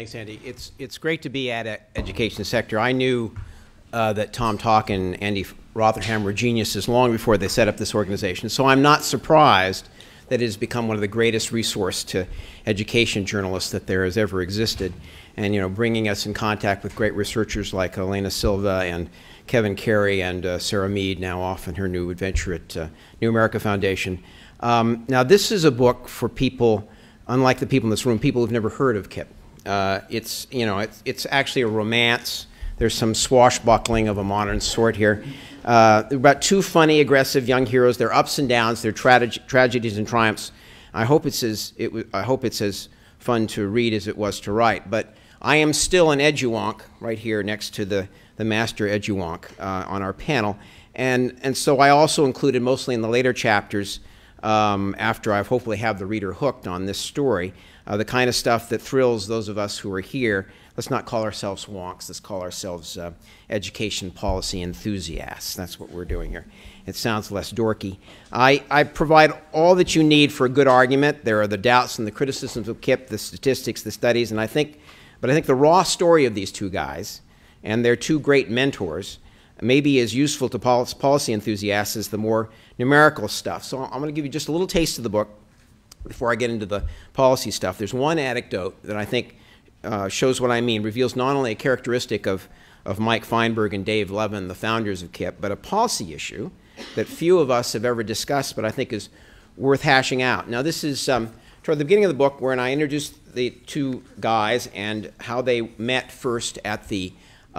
Thanks, Andy. It's great to be at an education sector. I knew that Tom Talk and Andy Rotherham were geniuses long before they set up this organization. So I'm not surprised that it has become one of the greatest resources to education journalists that there has ever existed. And, you know, bringing us in contact with great researchers like Elena Silva and Kevin Carey and Sarah Mead, now off in her new adventure at New America Foundation. Now, this is a book for people, unlike the people in this room, people who've never heard of KIPP. It's actually a romance. There's some swashbuckling of a modern sort here. About two funny, aggressive young heroes. Their ups and downs, their tragedies and triumphs. I hope it's as fun to read as it was to write. But I am still an edgy-wonk right here next to the master edgy-wonk on our panel. And so I also included, mostly in the later chapters, after I've hopefully have the reader hooked on this story, the kind of stuff that thrills those of us who are here. Let's not call ourselves wonks. Let's call ourselves education policy enthusiasts. That's what we're doing here. It sounds less dorky. I provide all that you need for a good argument. There are the doubts and the criticisms of KIPP, the statistics, the studies, and I think the raw story of these two guys and their two great mentors may be as useful to policy enthusiasts as the more numerical stuff. So I'm going to give you just a little taste of the book before I get into the policy stuff. There's one anecdote that I think shows what I mean, reveals not only a characteristic of Mike Feinberg and Dave Levin, the founders of KIPP, but a policy issue that few of us have ever discussed, but I think is worth hashing out. Now, this is toward the beginning of the book when I introduced the two guys and how they met first at the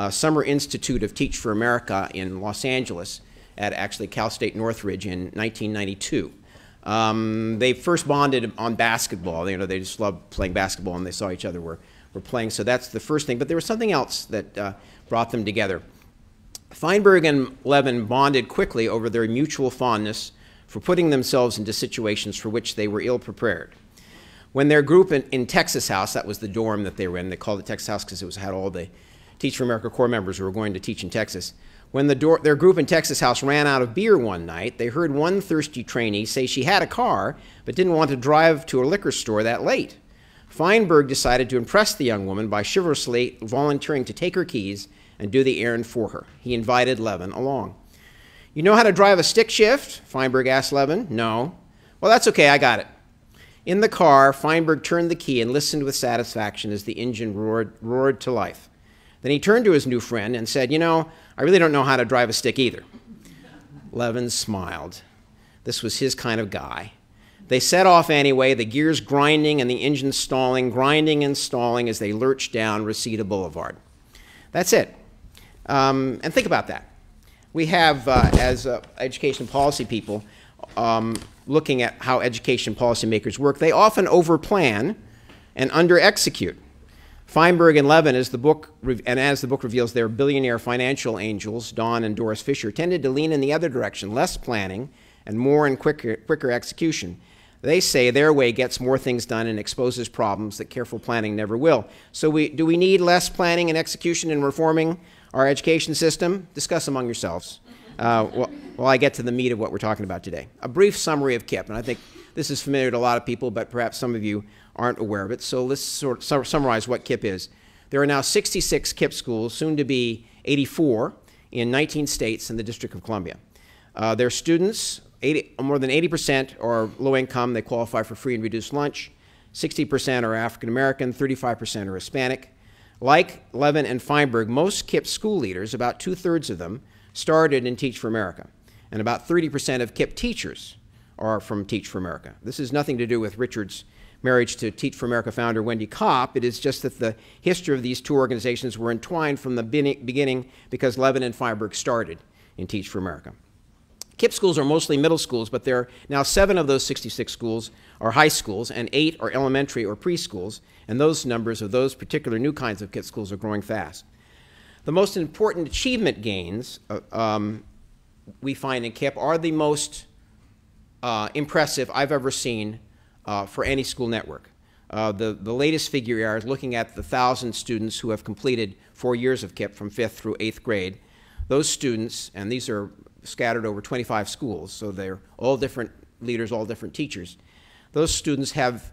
Summer Institute of Teach for America in Los Angeles at actually Cal State Northridge in 1992. They first bonded on basketball. You know, they just loved playing basketball, and they saw each other were playing. So that's the first thing. But there was something else that brought them together. Feinberg and Levin bonded quickly over their mutual fondness for putting themselves into situations for which they were ill-prepared. When their group in Texas House, that was the dorm that they were in, they called it Texas House because it had all the Teach for America Corps members who were going to teach in Texas. When their group in Texas House ran out of beer one night, they heard one thirsty trainee say she had a car but didn't want to drive to a liquor store that late. Feinberg decided to impress the young woman by chivalrously volunteering to take her keys and do the errand for her. He invited Levin along. "You know how to drive a stick shift?" Feinberg asked Levin. "No." "Well, that's okay, I got it." In the car, Feinberg turned the key and listened with satisfaction as the engine roared to life. Then he turned to his new friend and said, "You know, I really don't know how to drive a stick either." Levin smiled. This was his kind of guy. They set off anyway, the gears grinding and the engine stalling, grinding and stalling as they lurched down Reseda Boulevard. That's it. And think about that. We have, as education policy people, looking at how education policymakers work, they often overplan and under-execute. Feinberg and Levin, as the book reveals, their billionaire financial angels, Don and Doris Fisher, tended to lean in the other direction, less planning and more and quicker execution. They say their way gets more things done and exposes problems that careful planning never will. So do we need less planning and execution in reforming our education system? Discuss among yourselves while I get to the meat of what we're talking about today. A brief summary of KIPP, and I think this is familiar to a lot of people, but perhaps some of you aren't aware of it. So let's sort of summarize what KIPP is. There are now 66 KIPP schools, soon to be 84, in 19 states and the District of Columbia. Their students, more than 80% are low income. They qualify for free and reduced lunch. 60% are African American, 35% are Hispanic. Like Levin and Feinberg, most KIPP school leaders, about 2/3 of them, started in Teach for America. And about 30% of KIPP teachers are from Teach for America. This has nothing to do with Richard's marriage to Teach for America founder Wendy Kopp. It is just that the history of these two organizations were entwined from the beginning because Levin and Feinberg started in Teach for America. KIPP schools are mostly middle schools, but there are now 7 of those 66 schools are high schools and 8 are elementary or preschools, and those numbers of those particular new kinds of KIPP schools are growing fast. The most important achievement gains we find in KIPP are the most impressive I've ever seen for any school network. The latest figure is looking at the 1,000 students who have completed 4 years of KIPP from 5th through 8th grade. Those students, and these are scattered over 25 schools, so they're all different leaders, all different teachers. Those students have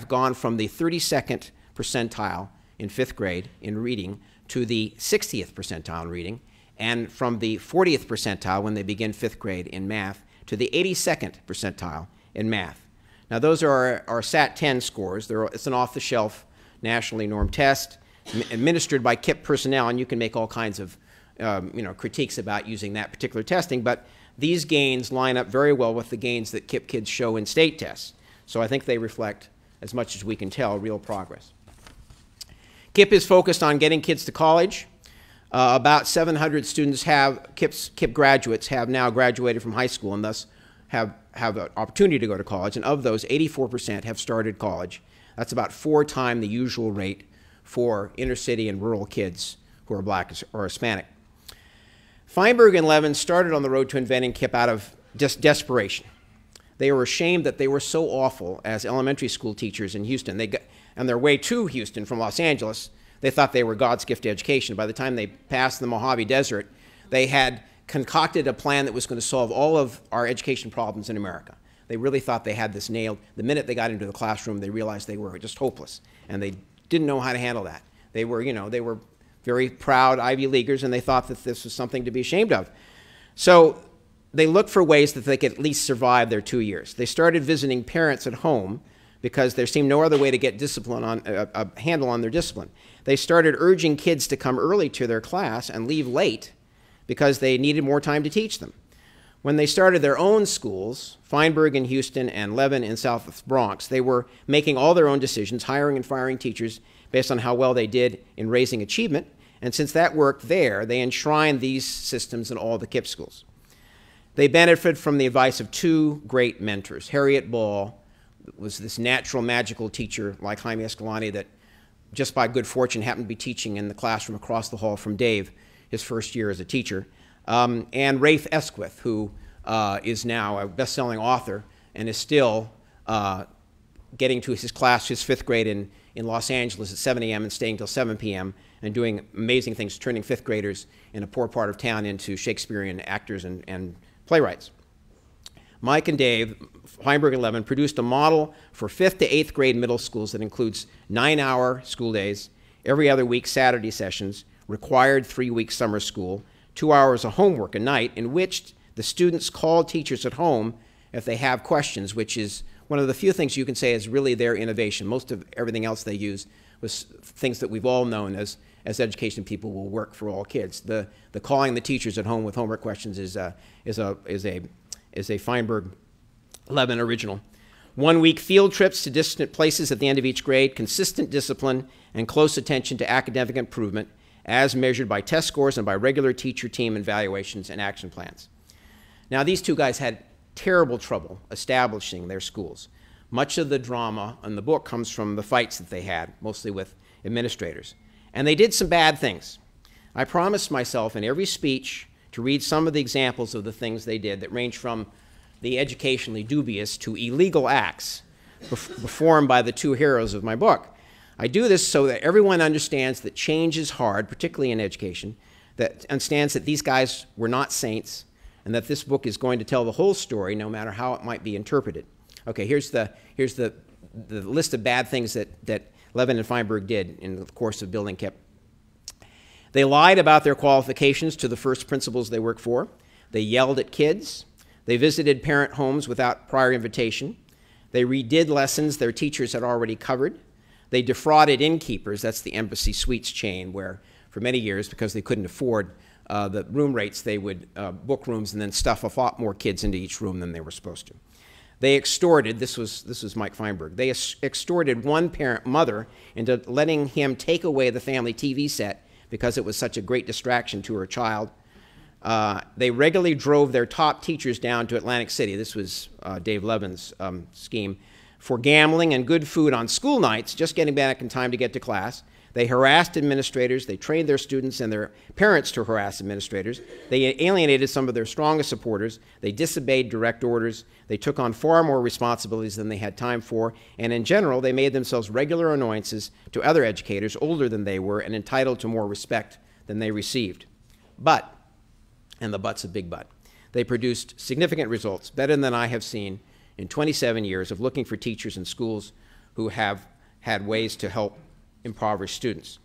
gone from the 32nd percentile in 5th grade in reading to the 60th percentile in reading, and from the 40th percentile when they begin 5th grade in math to the 82nd percentile in math. Now those are our SAT-10 scores. It's an off-the-shelf nationally normed test administered by KIPP personnel, and you can make all kinds of critiques about using that particular testing, but these gains line up very well with the gains that KIPP kids show in state tests. So I think they reflect, as much as we can tell, real progress. KIPP is focused on getting kids to college. About 700 students KIPP graduates have now graduated from high school and thus have an opportunity to go to college. And of those, 84% have started college. That's about 4 times the usual rate for inner city and rural kids who are black or Hispanic. Feinberg and Levin started on the road to inventing KIPP out of just desperation. They were ashamed that they were so awful as elementary school teachers in Houston. On their way to Houston from Los Angeles, they thought they were God's gift to education. By the time they passed the Mojave Desert, they had concocted a plan that was going to solve all of our education problems in America. They really thought they had this nailed. The minute they got into the classroom, they realized they were just hopeless, and they didn't know how to handle that. They were very proud Ivy Leaguers, and they thought that this was something to be ashamed of. So they looked for ways that they could at least survive their 2 years. They started visiting parents at home because there seemed no other way to get discipline a handle on their discipline. They started urging kids to come early to their class and leave late because they needed more time to teach them. When they started their own schools, Feinberg in Houston and Levin in South Bronx, they were making all their own decisions, hiring and firing teachers based on how well they did in raising achievement. And since that worked there, they enshrined these systems in all the KIPP schools. They benefited from the advice of 2 great mentors. Harriet Ball was this natural, magical teacher like Jaime Escalante that just by good fortune happened to be teaching in the classroom across the hall from Dave his first year as a teacher. And Rafe Esquith, who is now a best-selling author and is still getting to his class, his 5th grade in Los Angeles at 7 a.m. and staying till 7 p.m. and doing amazing things, turning 5th graders in a poor part of town into Shakespearean actors and playwrights. Mike and Dave, Feinberg and Levin, produced a model for 5th to 8th grade middle schools that includes 9-hour school days, every other week Saturday sessions, required 3-week summer school, 2 hours of homework a night, in which the students call teachers at home if they have questions, which is one of the few things you can say is really their innovation. Most of everything else they use was things that we've all known as education people will work for all kids. The calling the teachers at home with homework questions is a Feinberg-Levin original. 1-week field trips to distant places at the end of each grade, consistent discipline, and close attention to academic improvement as measured by test scores and by regular teacher team evaluations and action plans. Now, these 2 guys had terrible trouble establishing their schools. Much of the drama in the book comes from the fights that they had, mostly with administrators. And they did some bad things. I promised myself in every speech to read some of the examples of the things they did that range from the educationally dubious to illegal acts performed by the 2 heroes of my book. I do this so that everyone understands that change is hard, particularly in education, that understands that these guys were not saints, and that this book is going to tell the whole story, no matter how it might be interpreted. Okay, here's the list of bad things that Levin and Feinberg did in the course of building KIPP. They lied about their qualifications to the first principals they worked for. They yelled at kids. They visited parent homes without prior invitation. They redid lessons their teachers had already covered. They defrauded innkeepers. That's the embassy suites chain where for many years, because they couldn't afford the room rates, they would book rooms and then stuff a lot more kids into each room than they were supposed to. They extorted, this was Mike Feinberg, they extorted one parent mother into letting him take away the family TV set because it was such a great distraction to her child. They regularly drove their top teachers down to Atlantic City. This was Dave Levin's scheme for gambling and good food on school nights, just getting back in time to get to class. They harassed administrators. They trained their students and their parents to harass administrators. They alienated some of their strongest supporters. They disobeyed direct orders. They took on far more responsibilities than they had time for. And in general, they made themselves regular annoyances to other educators older than they were and entitled to more respect than they received. But, and the but's a big but, they produced significant results, better than I have seen in 27 years of looking for teachers in schools who have had ways to help impoverished students.